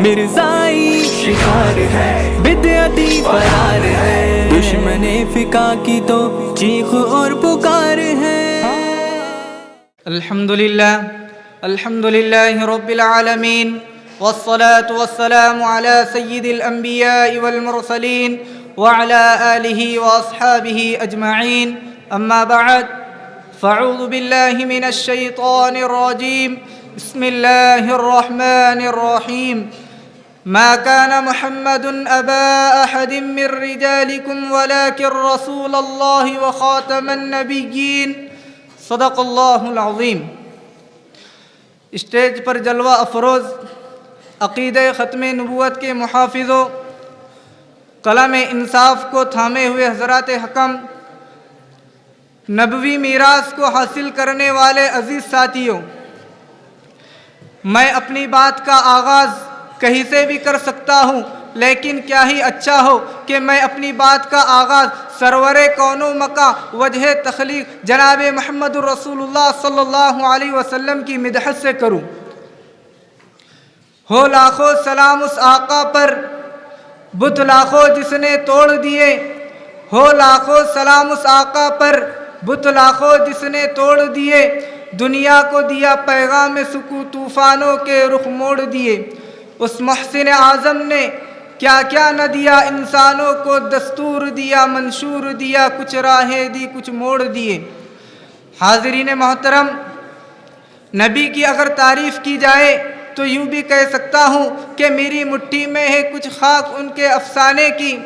مرزائی شکار ہے، بدعتی فرار ہے، دشمن فقہ کی تو چیخ اور پکار ہے۔ الحمدللہ رب العالمین، والصلاة والسلام على سید الانبیاء والمرسلین وعلى آلہ واصحابہ اجمعین، اما بعد فاعوذ باللہ من الشیطان الرجیم، بسم اللہ الرحمن الرحیم۔ ما كان محمد أبا أحد من رجالكم ولكن رسول الله وخاتم النبيين، صدق اللہ العظیم۔ اسٹیج پر جلوہ افروز عقیدہ ختم نبوت کے محافظوں، قلم انصاف کو تھامے ہوئے حضرات حکم، نبوی میراث کو حاصل کرنے والے عزیز ساتھیوں، میں اپنی بات کا آغاز کہیں سے بھی کر سکتا ہوں، لیکن کیا ہی اچھا ہو کہ میں اپنی بات کا آغاز سرور کون و مکاں وجہ تخلیق جناب محمد رسول اللہ صلی اللہ علیہ وسلم کی مدحت سے کروں۔ ہو لاکھوں سلام اس آقا پر، بت لاکھوں جس نے توڑ دیے، ہو لاکھوں سلام اس آقا پر، بت لاکھوں جس نے توڑ دیے، دنیا کو دیا پیغام سکو طوفانوں کے رخ موڑ دیے۔ اس محسن اعظم نے کیا کیا نہ دیا انسانوں کو، دستور دیا منشور دیا، کچھ راہیں دی کچھ موڑ دیے۔ حاضرین محترم، نبی کی اگر تعریف کی جائے تو یوں بھی کہہ سکتا ہوں کہ میری مٹھی میں ہے کچھ خاک ان کے افسانے کی،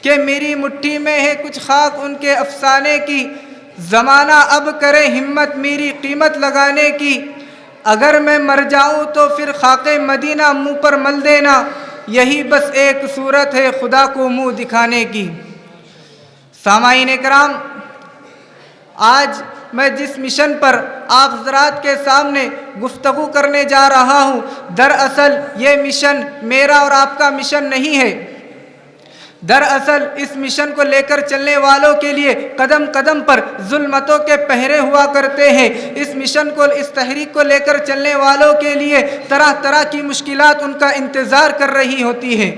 کہ میری مٹھی میں ہے کچھ خاک ان کے افسانے کی، زمانہ اب کرے ہمت میری قیمت لگانے کی، اگر میں مر جاؤں تو پھر خاک مدینہ منہ پر مل دینا، یہی بس ایک صورت ہے خدا کو منہ دکھانے کی۔ سامعین کرام، آج میں جس مشن پر آپ حضرات کے سامنے گفتگو کرنے جا رہا ہوں، دراصل یہ مشن میرا اور آپ کا مشن نہیں ہے۔ دراصل اس مشن کو لے کر چلنے والوں کے لیے قدم قدم پر ظلمتوں کے پہرے ہوا کرتے ہیں۔ اس مشن کو، اس تحریک کو لے کر چلنے والوں کے لیے طرح طرح کی مشکلات ان کا انتظار کر رہی ہوتی ہیں۔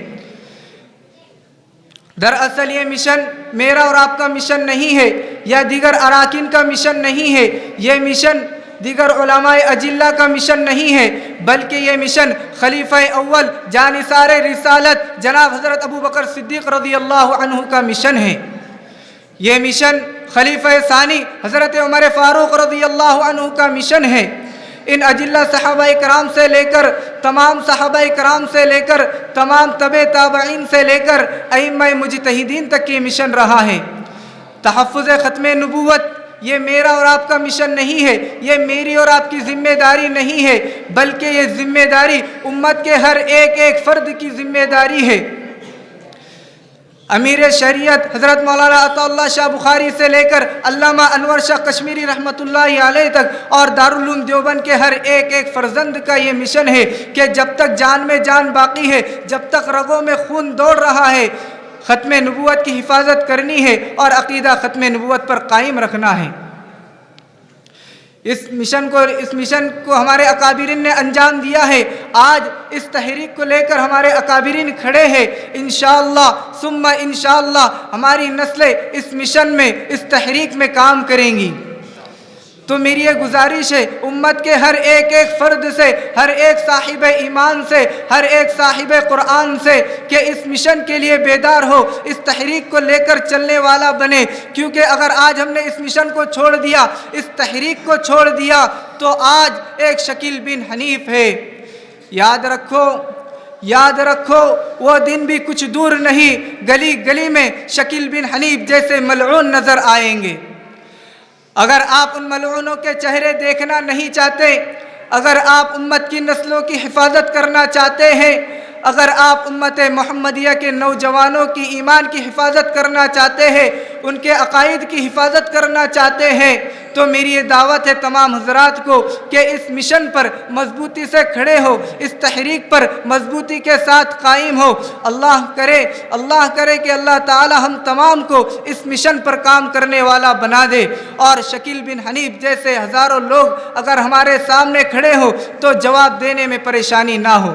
دراصل یہ مشن میرا اور آپ کا مشن نہیں ہے، یا دیگر اراکین کا مشن نہیں ہے، یہ مشن دیگر علماء اجلہ کا مشن نہیں ہے، بلکہ یہ مشن خلیفہ اول جانثار رسالت جناب حضرت ابو بکر صدیق رضی اللہ عنہ کا مشن ہے۔ یہ مشن خلیفہ ثانی حضرت عمر فاروق رضی اللہ عنہ کا مشن ہے۔ ان اجلہ صحابہ کرام سے لے کر، تمام صحابہ کرام سے لے کر، تمام تبع تابعین سے لے کر ائمہ مجتہدین تک یہ مشن رہا ہے۔ تحفظ ختم نبوت یہ میرا اور آپ کا مشن نہیں ہے، یہ میری اور آپ کی ذمہ داری نہیں ہے، بلکہ یہ ذمہ داری امت کے ہر ایک ایک فرد کی ذمہ داری ہے۔ امیر شریعت حضرت مولانا عطا اللہ شاہ بخاری سے لے کر علامہ انور شاہ کشمیری رحمۃ اللہ علیہ تک، اور دارالعلوم دیوبند کے ہر ایک ایک فرزند کا یہ مشن ہے کہ جب تک جان میں جان باقی ہے، جب تک رگوں میں خون دوڑ رہا ہے، ختم نبوت کی حفاظت کرنی ہے اور عقیدہ ختم نبوت پر قائم رکھنا ہے۔ اس مشن کو ہمارے اکابرین نے انجام دیا ہے۔ آج اس تحریک کو لے کر ہمارے اکابرین کھڑے ہیں۔ انشاءاللہ ثم انشاءاللہ ہماری نسلیں اس مشن میں، اس تحریک میں کام کریں گی۔ تو میری یہ گزارش ہے امت کے ہر ایک ایک فرد سے، ہر ایک صاحب ایمان سے، ہر ایک صاحب قرآن سے، کہ اس مشن کے لیے بیدار ہو، اس تحریک کو لے کر چلنے والا بنے، کیونکہ اگر آج ہم نے اس مشن کو چھوڑ دیا، اس تحریک کو چھوڑ دیا، تو آج ایک شکیل بن حنیف ہے۔ یاد رکھو، یاد رکھو، وہ دن بھی کچھ دور نہیں، گلی گلی میں شکیل بن حنیف جیسے ملعون نظر آئیں گے۔ اگر آپ ان ملعونوں کے چہرے دیکھنا نہیں چاہتے، اگر آپ امت کی نسلوں کی حفاظت کرنا چاہتے ہیں، اگر آپ امت محمدیہ کے نوجوانوں کی ایمان کی حفاظت کرنا چاہتے ہیں، ان کے عقائد کی حفاظت کرنا چاہتے ہیں، تو میری یہ دعوت ہے تمام حضرات کو کہ اس مشن پر مضبوطی سے کھڑے ہو، اس تحریک پر مضبوطی کے ساتھ قائم ہو۔ اللہ کرے کہ اللہ تعالی ہم تمام کو اس مشن پر کام کرنے والا بنا دے، اور شکیل بن حنیف جیسے ہزاروں لوگ اگر ہمارے سامنے کھڑے ہو تو جواب دینے میں پریشانی نہ ہو۔